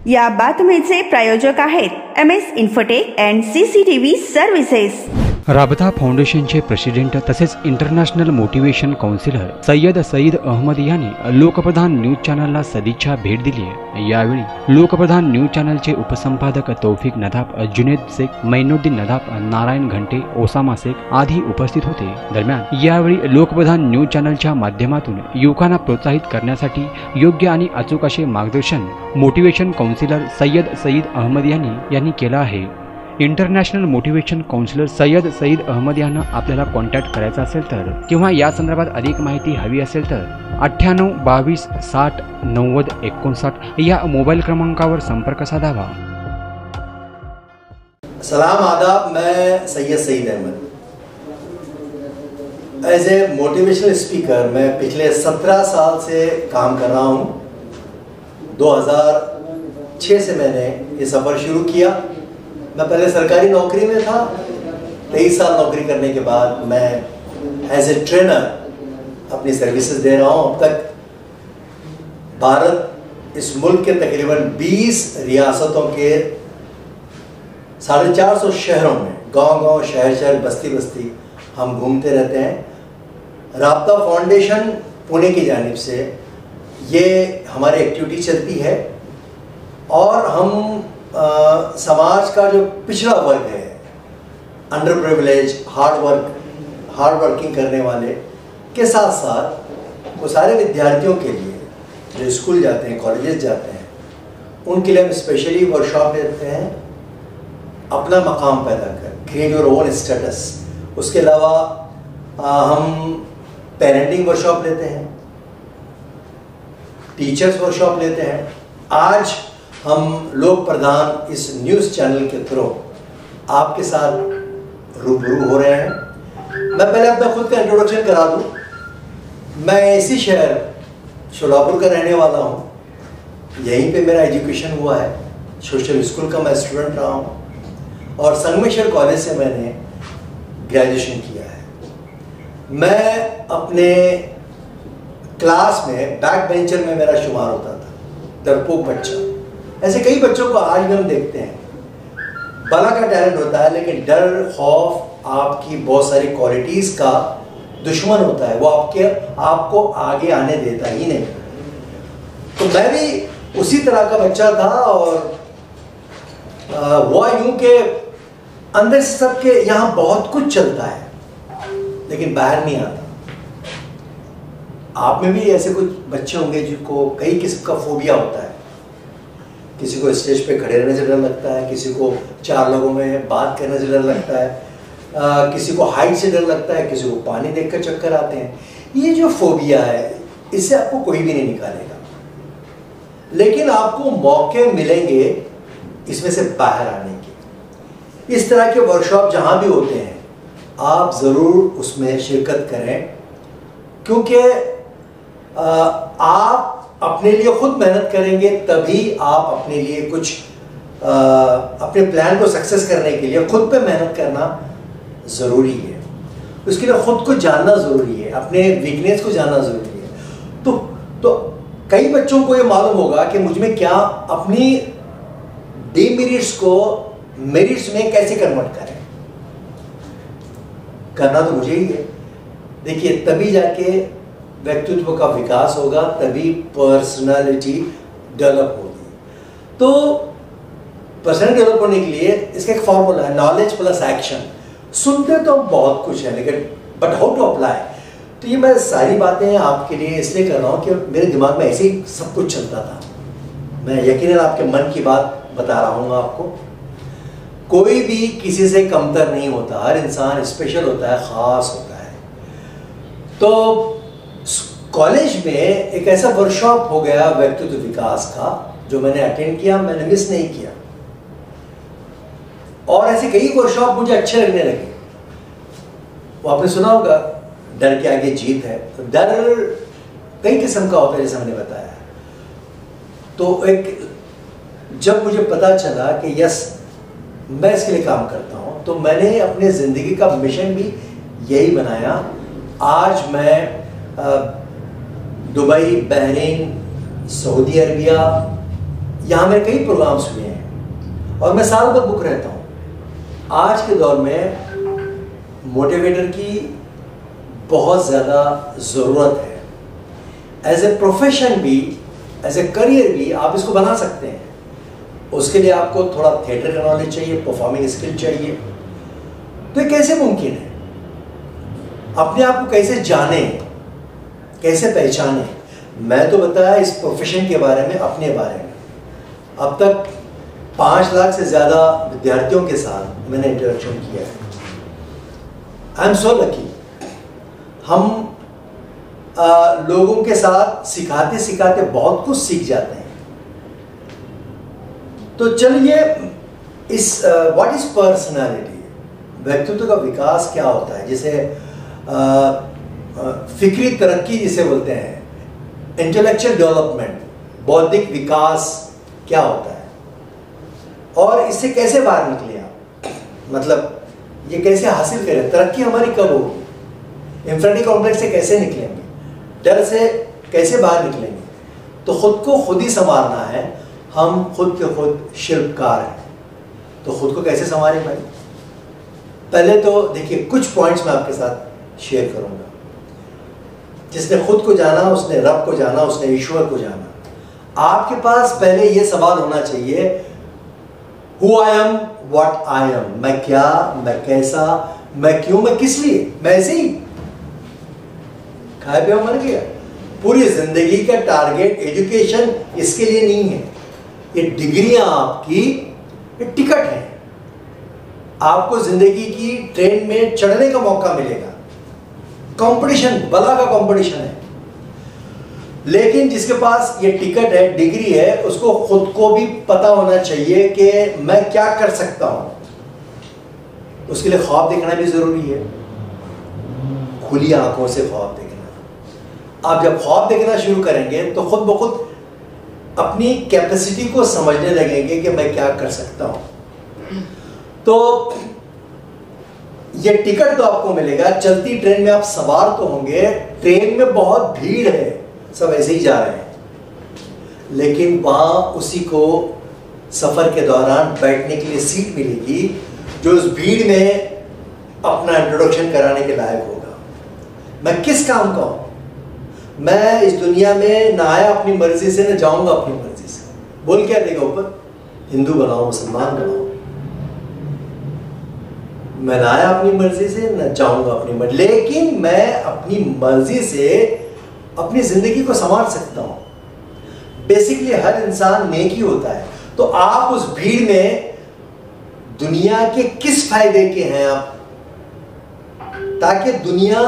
या बातमीचे प्रायोजक आहेत MS Infotech and CCTV services. Rabta फाउंडेशनचे प्रेसिडेंट तसेच international motivation counsellor Syed Saeed Ahmed यांनी लोकप्रधान न्यूज चॅनलला सदिच्छा भेट दिली आहे। यावेळी लोकप्रधान न्यूज चॅनलचे उपसंपादक तौफिक नदाफ, जुनेद शेख, मैनुद्दीन नदाफ, नारायण घंटे, ओसामा शेख आदी उपस्थित होते। दरम्यान यावेळी लोकप्रधान न्यूज चॅनलच्या माध्यमातून युवकांना प्रोत्साहित करण्यासाठी योग्य आणि अचूक असे मार्गदर्शन मोटिवेशन काउन्सिलर सय्यद सईद अहमद यांनी केलं आहे। International motivation counsellor Syed Saeed Ahmed यांना आपल्याला कॉन्टॅक्ट करायचा असेल तर किंवा या संदर्भात अधिक माहिती हवी असेल तर 98 22 60 90 59 या मोबाईल क्रमांकावर संपर्क साधावा। सलाम आदाब, मैं Syed Saeed Ahmed. As a motivational speaker मैं पिछले 17 साल से काम कर रहा हूँ। 2006 से मैंने ये सफ़र शुरू किया। मैं पहले सरकारी नौकरी में था। 23 साल नौकरी करने के बाद मैं एज ए ट्रेनर अपनी सर्विसेज दे रहा हूँ। अब तक भारत इस मुल्क के तकरीबन 20 रियासतों के 450 शहरों में गांव-गांव, शहर-शहर, बस्ती-बस्ती हम घूमते रहते हैं। राबता फाउंडेशन पुणे की जानिब से ये हमारी एक्टिविटी चलती है और हम समाज का जो पिछड़ा वर्ग है, अंडर प्रिविलेज, हार्ड वर्किंग करने वाले के साथ साथ वो सारे विद्यार्थियों के लिए जो स्कूल जाते हैं, कॉलेजेस जाते हैं, उनके लिए हम स्पेशली वर्कशॉप देते हैं। अपना मकाम पैदा कर, क्रिएट योर ओन स्टेटस। उसके अलावा हम पेरेंटिंग वर्कशॉप लेते हैं, टीचर्स वर्कशॉप लेते हैं। आज हम लोक प्रधान इस न्यूज़ चैनल के थ्रू आपके साथ रूबरू हो रहे हैं। मैं पहले अपना खुद का इंट्रोडक्शन करा दूं। मैं इसी शहर शोलापुर का रहने वाला हूं। यहीं पे मेरा एजुकेशन हुआ है। सोशल स्कूल का मैं स्टूडेंट रहा हूं और संगमेश्वर कॉलेज से मैंने ग्रेजुएशन किया है। मैं अपने क्लास में बैक बेंचर में मेरा शुमार होता था, डरपोक बच्चा। ऐसे कई बच्चों को आज भी हम देखते हैं। बला का टैलेंट होता है लेकिन डर, खौफ आपकी बहुत सारी क्वालिटीज़ का दुश्मन होता है। वो आपको आगे आने देता ही नहीं। तो मैं भी उसी तरह का बच्चा था और हुआ यूं कि अंदर से सबके यहाँ बहुत कुछ चलता है लेकिन बाहर नहीं आता। आप में भी ऐसे कुछ बच्चे होंगे जिनको कई किस्म का फोबिया होता है। किसी को स्टेज पे खड़े रहने से डर लगता है, किसी को 4 लोगों में बात करने से डर लगता है, किसी को हाइट से डर लगता है, किसी को पानी देखकर चक्कर आते हैं। ये जो फोबिया है इससे आपको कोई भी नहीं निकालेगा, लेकिन आपको मौके मिलेंगे इसमें से बाहर आने के। इस तरह के वर्कशॉप जहाँ भी होते हैं आप ज़रूर उसमें शिरकत करें, क्योंकि आप अपने लिए खुद मेहनत करेंगे तभी आप अपने लिए कुछ अपने प्लान को सक्सेस करने के लिए खुद पे मेहनत करना ज़रूरी है। उसके लिए खुद को जानना ज़रूरी है, अपने वीकनेस को जानना ज़रूरी है। तो कई बच्चों को ये मालूम होगा कि मुझ में क्या, अपनी डिमेरिट्स को मेरिट्स में कैसे कन्वर्ट करें। करना तो मुझे ही है। देखिए, तभी जाके व्यक्तित्व का विकास होगा, तभी पर्सनालिटी डेवलप होगी। तो पर्सनालिटी डेवलप होने के लिए इसका एक फॉर्मूला है, नॉलेज प्लस एक्शन। सुनते तो बहुत कुछ है लेकिन बट हाउ टू अप्लाई। तो ये मैं सारी बातें आपके लिए इसलिए कर रहा हूँ कि मेरे दिमाग में ऐसे ही सब कुछ चलता था। मैं यकीनन आपके मन की बात बता रहा हूँ आपको। कोई भी किसी से कमतर नहीं होता, हर इंसान स्पेशल होता है, ख़ास होता है। तो कॉलेज में एक ऐसा वर्कशॉप हो गया व्यक्तित्व विकास का जो मैंने अटेंड किया, मैंने मिस नहीं किया। और ऐसे कई वर्कशॉप मुझे अच्छे लगने लगे। वो आपने सुना होगा, डर के आगे जीत है। तो डर कई किस्म का होता है जैसे मैंने बताया। तो एक जब मुझे पता चला कि यस मैं इसके लिए काम करता हूँ, तो मैंने अपने ज़िंदगी का मिशन भी यही बनाया। आज मैं दुबई, बहरीन, सऊदी अरबिया, यहाँ मेरे कई प्रोग्राम्स हुए हैं और मैं साल भर बुक रहता हूँ। आज के दौर में मोटिवेटर की बहुत ज़्यादा ज़रूरत है। एज ए प्रोफेशन भी, एज ए करियर भी आप इसको बना सकते हैं। उसके लिए आपको थोड़ा थिएटर का नॉलेज चाहिए, परफॉर्मिंग स्किल चाहिए। तो ये कैसे मुमकिन है? अपने आप को कैसे जाने, कैसे पहचाने? मैं तो बताया इस प्रोफेशन के बारे में, अपने बारे में। अब तक 5 लाख से ज़्यादा विद्यार्थियों के साथ मैंने इंटरेक्शन किया है। I am so lucky. हम लोगों के साथ सिखाते सिखाते बहुत कुछ सीख जाते हैं। तो चलिए इस व्हाट इज पर्सनालिटी, व्यक्तित्व का विकास क्या होता है, जिसे फिक्री तरक्की जिसे बोलते हैं, इंटेलेक्चुअल डेवलपमेंट, बौद्धिक विकास क्या होता है और इससे कैसे बाहर निकले आप, मतलब ये कैसे हासिल करें, तरक्की हमारी कब होगी, इंफिनिटी कॉम्प्लेक्स से कैसे निकलेंगे, डर से कैसे बाहर निकलेंगे। तो खुद को खुद ही संवारना है। हम खुद के खुद शिल्पकार हैं, तो खुद को कैसे संवारें भाई? पहले तो देखिए कुछ पॉइंट्स मैं आपके साथ शेयर करूंगा। जिसने खुद को जाना, उसने रब को जाना, उसने ईश्वर को जाना। आपके पास पहले ये सवाल होना चाहिए, who I am, what I M, मैं क्या, मैं कैसा, मैं क्यों, मैं किस लिए, मैं ऐसे ही खाए पिया मर गया। पूरी जिंदगी का टारगेट एजुकेशन इसके लिए नहीं है। ये डिग्रियां आपकी ये टिकट है। आपको जिंदगी की ट्रेन में चढ़ने का मौका मिलेगा। कंपटीशन, बला का कंपटीशन है। लेकिन जिसके पास ये टिकट है, डिग्री है, उसको खुद को भी पता होना चाहिए कि मैं क्या कर सकता हूं। उसके लिए ख्वाब देखना भी जरूरी है, खुली आंखों से ख्वाब देखना। आप जब ख्वाब देखना शुरू करेंगे तो खुद ब खुद अपनी कैपेसिटी को समझने लगेंगे कि मैं क्या कर सकता हूं। तो ये टिकट तो आपको मिलेगा, चलती ट्रेन में आप सवार तो होंगे, ट्रेन में बहुत भीड़ है, सब ऐसे ही जा रहे हैं, लेकिन वहां उसी को सफर के दौरान बैठने के लिए सीट मिलेगी जो उस भीड़ में अपना इंट्रोडक्शन कराने के लायक होगा। मैं किस काम का हूं? मैं इस दुनिया में ना आया अपनी मर्जी से, ना जाऊंगा अपनी मर्जी से। बोल क्या देगा ऊपर? हिंदू बनाओ, मुसलमान बनाओ। मैं ना आया अपनी मर्जी से, न जाऊंगा अपनी मर्जी, लेकिन मैं अपनी मर्जी से अपनी जिंदगी को संवार सकता हूं। बेसिकली हर इंसान नेक ही होता है। तो आप उस भीड़ में दुनिया के किस फायदे के हैं आप, ताकि दुनिया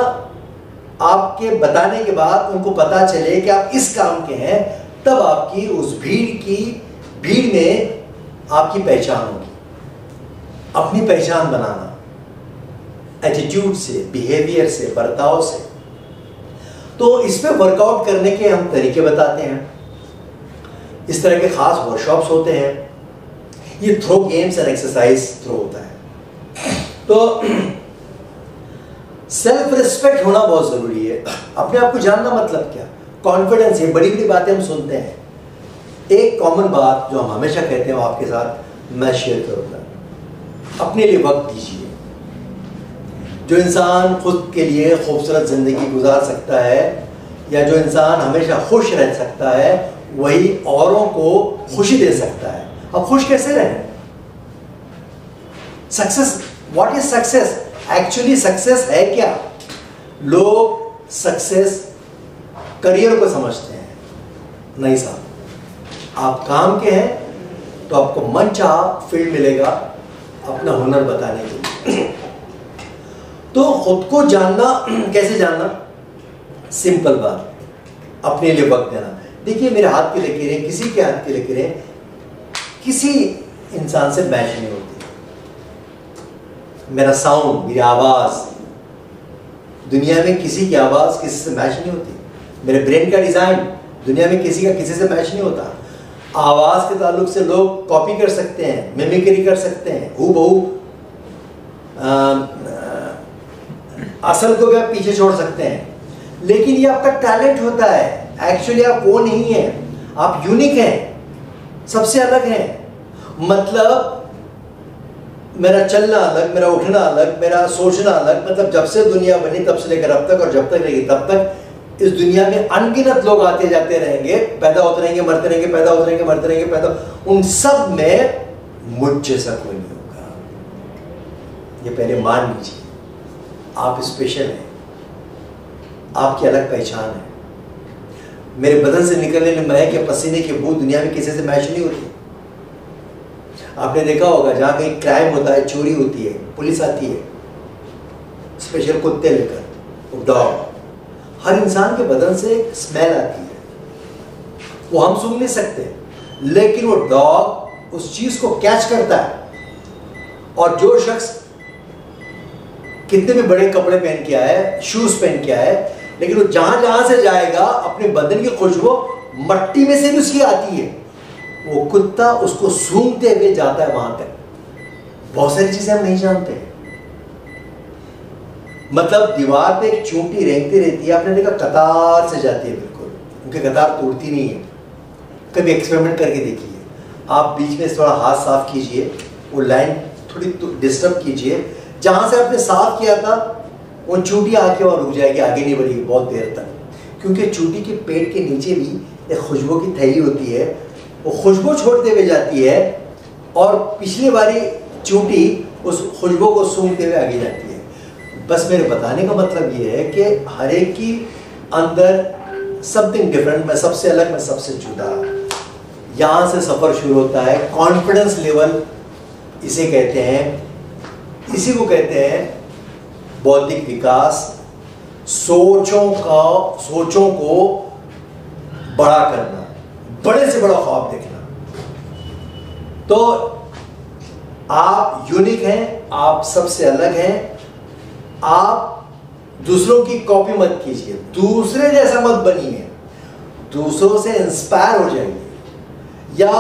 आपके बताने के बाद उनको पता चले कि आप इस काम के हैं, तब आपकी उस भीड़ में आपकी पहचान होगी। अपनी पहचान बनाना एटीट्यूड से, बिहेवियर से, बर्ताव से। तो इसमें वर्कआउट करने के हम तरीके बताते हैं। इस तरह के खास वर्कशॉप्स होते हैं। ये through games and exercise through होता है। तो सेल्फ रिस्पेक्ट होना बहुत जरूरी है। अपने आप को जानना मतलब क्या? कॉन्फिडेंस। ये बड़ी बड़ी बातें हम सुनते हैं। एक कॉमन बात जो हम हमेशा कहते हैं वो आपके साथ मैं शेयर करूंगा। अपने लिए वक्त दीजिए। जो इंसान खुद के लिए खूबसूरत जिंदगी गुजार सकता है, या जो इंसान हमेशा खुश रह सकता है, वही औरों को खुशी दे सकता है। अब खुश कैसे रहें? Success, what is success? Actually success है क्या? लोग सक्सेस करियर को समझते हैं। नहीं साहब, आप काम के हैं तो आपको मनचाहा फील्ड मिलेगा अपना हुनर बताने के लिए। तो खुद को जानना, कैसे जानना? सिंपल बात, अपने लिए वक्त देना। देखिए मेरे हाथ की लकीरें, किसी के हाथ की लकीरें किसी इंसान से मैच नहीं होती। मेरा साउंड, मेरी आवाज़, दुनिया में किसी की आवाज़ किसी से मैच नहीं होती। मेरे ब्रेन का डिज़ाइन दुनिया में किसी का किसी से मैच नहीं होता। आवाज़ के ताल्लुक से लोग कॉपी कर सकते हैं, मिमिक्री कर सकते हैं, हूबहू असल को भी आप पीछे छोड़ सकते हैं, लेकिन ये आपका टैलेंट होता है। एक्चुअली आप वो नहीं है, आप यूनिक हैं। सबसे अलग हैं। मतलब मेरा चलना अलग, मेरा उठना अलग, मेरा सोचना अलग। मतलब जब से दुनिया बनी तब से लेकर अब तक, और जब तक रहेगी तब तक इस दुनिया में अनगिनत लोग आते जाते रहेंगे, पैदा होते रहेंगे, मरते रहेंगे, पैदा होते रहेंगे, मरते रहेंगे, पैदा। उन सब में मुझ जैसा कोई नहीं होगा। ये पहले मान लीजिए, आप स्पेशल हैं, आपकी अलग पहचान है। मेरे बदन से निकलने वाले महक या पसीने की बू दुनिया में किसी से मैच नहीं होती। आपने देखा होगा जहाँ कहीं क्राइम होता है, चोरी होती है, पुलिस आती है स्पेशल कुत्ते लेकर, वो डॉग, हर इंसान के बदन से एक स्मेल आती है, वो हम सूंघ नहीं सकते, लेकिन वो डॉग उस चीज को कैच करता है। और जो शख्स कितने भी बड़े कपड़े पहन के आए, शूज पहन के आए, लेकिन वो जहां जहां से जाएगा अपने बदन की खुशबू मट्टी में से भी उसकी आती है, वो कुत्ता उसको सूंघते हुए जाता है वहां तक। बहुत सारी चीजें हम नहीं जानते। मतलब दीवार पे एक चूंटी रेंगती रहती है, आपने देखा कतार से जाती है, बिल्कुल उनकी कतार तोड़ती नहीं है। कभी एक्सपेरिमेंट करके देखिए, आप बीच में थोड़ा हाथ साफ कीजिए, वो लाइन थोड़ी डिस्टर्ब कीजिए, जहां से आपने साफ किया था वो चूंटी आके और रुक जाएगी, आगे नहीं बढ़ेगी बहुत देर तक, क्योंकि चूंटी के पेट के नीचे भी एक खुशबू की थैली होती है, वो खुशबू छोड़ते हुए जाती है और पिछली बारी चूंटी उस खुशबू को सूंघते हुए आगे जाती है। बस मेरे बताने का मतलब ये है कि हर एक की अंदर समथिंग डिफरेंट, मैं सबसे अलग, मैं सबसे जुदा। यहाँ से सफ़र शुरू होता है। कॉन्फिडेंस लेवल इसे कहते हैं, इसी को कहते हैं बौद्धिक विकास, सोचों को बड़ा करना, बड़े से बड़ा ख्वाब देखना। तो आप यूनिक हैं, आप सबसे अलग हैं। आप दूसरों की कॉपी मत कीजिए, दूसरे जैसा मत बनिए, दूसरों से इंस्पायर हो जाइए। या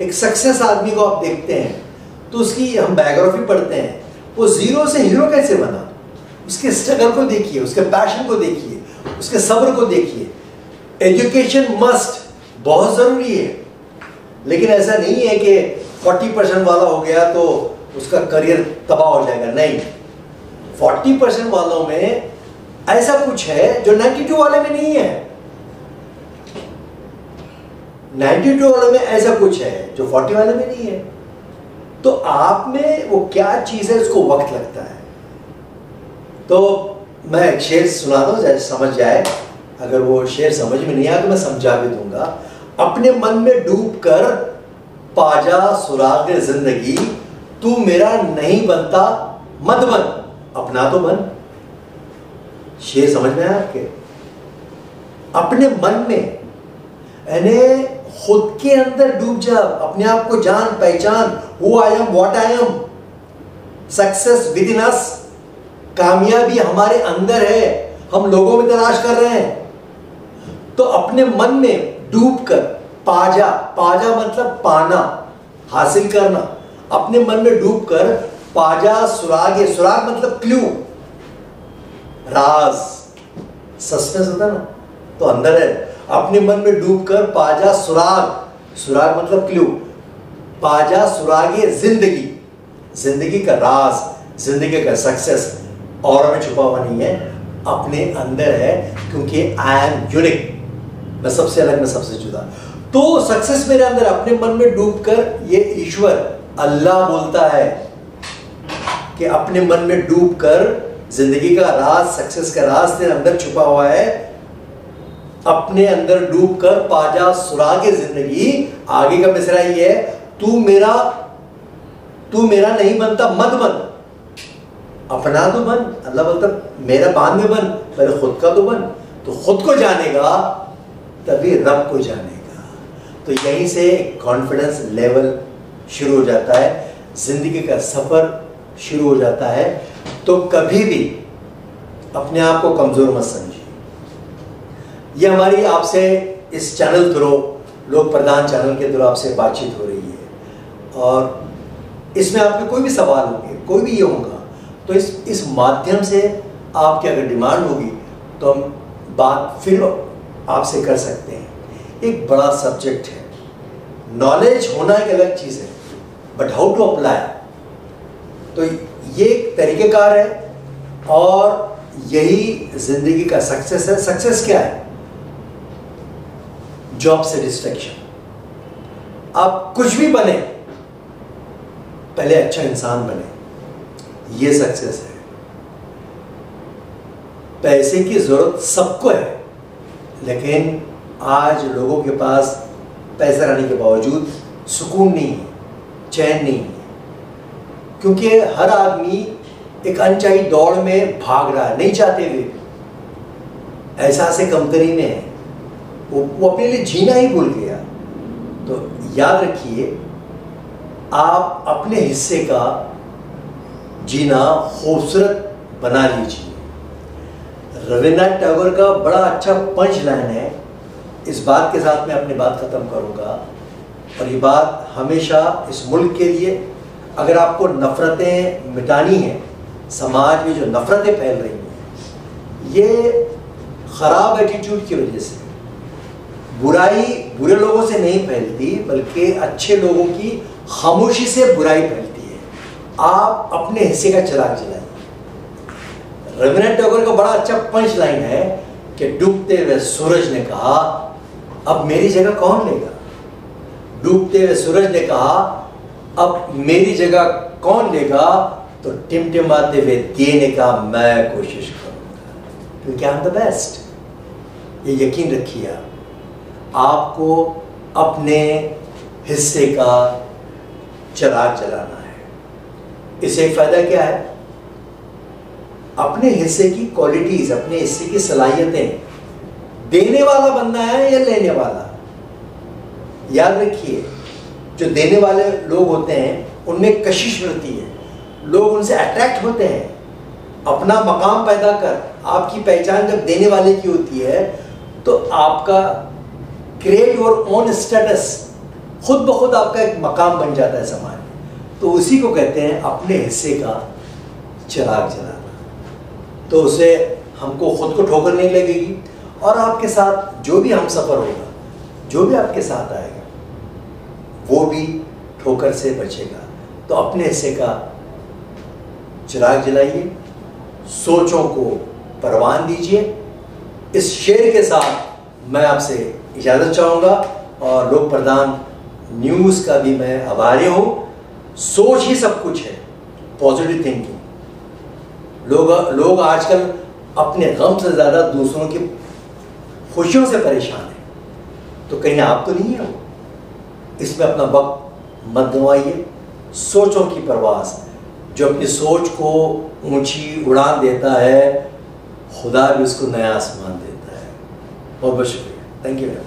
एक सक्सेस आदमी को आप देखते हैं तो उसकी हम बायोग्राफी पढ़ते हैं, वो जीरो से हीरो कैसे बना, उसके स्ट्रगल को देखिए, उसके पैशन को देखिए, उसके सब्र को देखिए। एजुकेशन मस्ट, बहुत जरूरी है, लेकिन ऐसा नहीं है कि 40% वाला हो गया तो उसका करियर तबाह हो जाएगा। नहीं, 40% वालों में ऐसा कुछ है जो 92 वाले में नहीं है, 92 वाले में ऐसा कुछ है जो 40 वाले में नहीं है। तो आप में वो क्या चीज है, उसको वक्त लगता है। तो मैं एक शेर सुना दूं, जैसे समझ जाए। अगर वो शेर समझ में नहीं आया तो मैं समझा भी दूंगा। अपने मन में डूब कर पाजा सुराग जिंदगी, तू मेरा नहीं बनता मत बन, अपना तो बन। शेर समझ में आया आपके? अपने मन में, यानी खुद के अंदर डूब जा, अपने आप को जान, पहचान, who I am, what I am. Success within us, कामयाबी हमारे अंदर है, हम लोगों में तलाश कर रहे हैं। तो अपने मन में डूब कर पाजा, पाजा मतलब पाना, हासिल करना। अपने मन में डूब कर पाजा सुराग, सुराग मतलब क्लू, राज, सस्पेंस होता ना, तो अंदर है। अपने मन में डूबकर पाजा सुराग, सुराग मतलब क्लू, पाजा सुरागे जिंदगी, जिंदगी का राज, जिंदगी का सक्सेस और में छुपा हुआ नहीं है, अपने अंदर है। क्योंकि आई एम यूनिक, मैं सबसे अलग, मैं सबसे जुदा। तो सक्सेस मेरे अंदर, अपने मन में डूबकर, ये ईश्वर अल्लाह बोलता है कि अपने मन में डूबकर जिंदगी का राज, सक्सेस का राज तेरे अंदर छुपा हुआ है। अपने अंदर डूबकर पाजा सुरागे जिंदगी। आगे का मिसरा ये है, तू मेरा नहीं बनता मत बन, अपना तो बन। अल्लाह बोलता मेरा बाद में बन, पहले खुद का तो बन। तो खुद को जानेगा तभी रब को जानेगा। तो यहीं से कॉन्फिडेंस लेवल शुरू हो जाता है, जिंदगी का सफर शुरू हो जाता है। तो कभी भी अपने आप को कमजोर मत समझिए। ये हमारी आपसे इस चैनल थ्रू, लोक प्रधान चैनल के थ्रू आपसे बातचीत हो रही है, और इसमें आपके कोई भी सवाल होंगे, कोई भी ये होगा, तो इस माध्यम से आपकी अगर डिमांड होगी तो हम बात फिर आपसे कर सकते हैं। एक बड़ा सब्जेक्ट है, नॉलेज होना एक अलग चीज़ है, बट हाउ टू अप्लाई, तो ये एक तरीक़ेकार है और यही ज़िंदगी का सक्सेस है। सक्सेस क्या है? Job satisfaction. आप कुछ भी बने, पहले अच्छा इंसान बने, ये सक्सेस है। पैसे की ज़रूरत सबको है, लेकिन आज लोगों के पास पैसा रहने के बावजूद सुकून नहीं है, चैन नहीं है, क्योंकि हर आदमी एक अनचाही दौड़ में भाग रहा है, नहीं चाहते हुए एहसास कमतरी में है, वो अपने लिए जीना ही भूल गया। तो याद रखिए, आप अपने हिस्से का जीना खूबसूरत बना लीजिए। रविन्द्रनाथ टैगोर का बड़ा अच्छा पंच लाइन है, इस बात के साथ मैं अपनी बात ख़त्म करूँगा, और ये बात हमेशा इस मुल्क के लिए, अगर आपको नफ़रतें मिटानी हैं, समाज में जो नफ़रतें फैल रही हैं, ये ख़राब एटीट्यूड की वजह से, बुराई बुरे लोगों से नहीं फैलती, बल्कि अच्छे लोगों की खामोशी से बुराई फैलती है। आप अपने हिस्से का चिराग जलाइए। रविन्द्रनाथ टैगोर का बड़ा अच्छा पंच लाइन है कि डूबते हुए सूरज ने कहा, अब मेरी जगह कौन लेगा? डूबते हुए सूरज ने कहा, अब मेरी जगह कौन लेगा? तो टिमटिमाते हुए देने का मैं कोशिश करूंगा, क्योंकि आई एम द बेस्ट। ये यकीन रखिए, आपको अपने हिस्से का चिराग जलाना है। इससे फायदा क्या है? अपने हिस्से की क्वालिटीज, अपने हिस्से की सलाहियतें, देने वाला बनना है या लेने वाला? याद रखिए, जो देने वाले लोग होते हैं उनमें कशिश रहती है, लोग उनसे अट्रैक्ट होते हैं। अपना मकाम पैदा कर, आपकी पहचान जब देने वाले की होती है, तो आपका क्रिएट योर ओन स्टेटस, खुद ब खुद आपका एक मकाम बन जाता है समाज में। तो उसी को कहते हैं अपने हिस्से का चिराग जलाना। तो उसे हमको खुद को ठोकर नहीं लगेगी, और आपके साथ जो भी हम सफ़र होगा, जो भी आपके साथ आएगा, वो भी ठोकर से बचेगा। तो अपने हिस्से का चिराग जलाइए, सोचों को परवान दीजिए। इस शेर के साथ मैं आपसे इजाज़त चाहूँगा, और लोक प्रधान न्यूज़ का भी मैं आभारी हूँ। सोच ही सब कुछ है, पॉजिटिव थिंकिंग। लोग आजकल अपने गम से ज़्यादा दूसरों की खुशियों से परेशान हैं, तो कहीं आप तो नहीं है वो? इसमें अपना वक्त मत गंवाइए। सोचों की परवास, जो अपनी सोच को ऊंची उड़ान देता है, खुदा भी उसको नया आसमान देता है। बहुत बहुत शुक्रिया, thank you very much.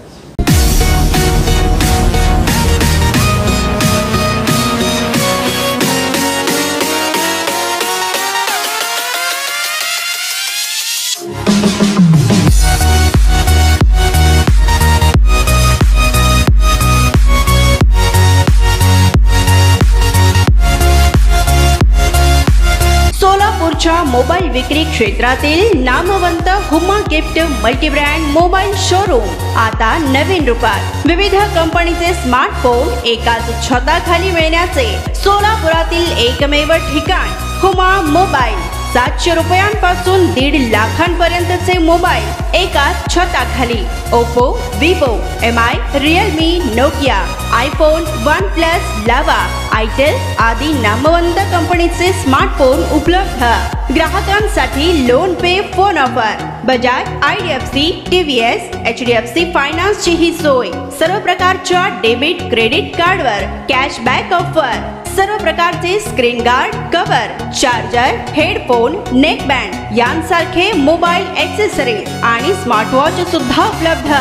Mobile विक्री क्षेत्रातील नामवंत Huma gift multi-brand mobile showroom आता नवीन रूपात। विविध कंपनीचे स्मार्टफोन एकाच छताखाली मिळण्याचे सोलापुरातील एकमेव ठिकाण हुमा मोबाईल। 700 रुपयांपासून 1.5 लाखांपर्यंतचे मोबाईल एकाच छताखाली। Oppo, Vivo, MI, Realme, Nokia, iPhone, OnePlus, Lava, itel आदी नामवंत कंपनीचे स्मार्टफोन उपलब्ध। ग्राहकांसाठी loan pay phone offer, Bajaj, IDFC, TVS, HDFC finance ची ही सोय। सर्व प्रकारच्या डेबिट क्रेडिट कार्डवर कॅशबॅक ऑफर। सर्व प्रकारचे screen guard, cover, charger, headphone, neck band यांसारखे मोबाईल ॲक्सेसरीज आणि स्मार्टवॉच सुद्धा उपलब्ध।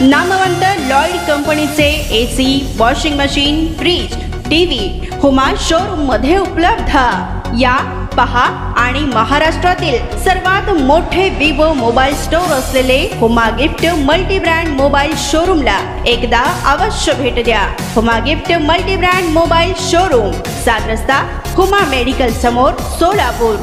नामवंत लॉयड कंपनीचे AC, washing machine, fridge, TV Huma showroom मध्ये उपलब्ध। या पहा आणि महाराष्ट्रातील सर्वात मोठे विवो मोबाईल स्टोर असलेले Huma gift multi brand mobile शोरूमला एकदा अवश्य भेट द्या। Huma gift multi brand mobile showroom, 7 रस्ता, हुमा मेडिकल समोर, सोलापूर।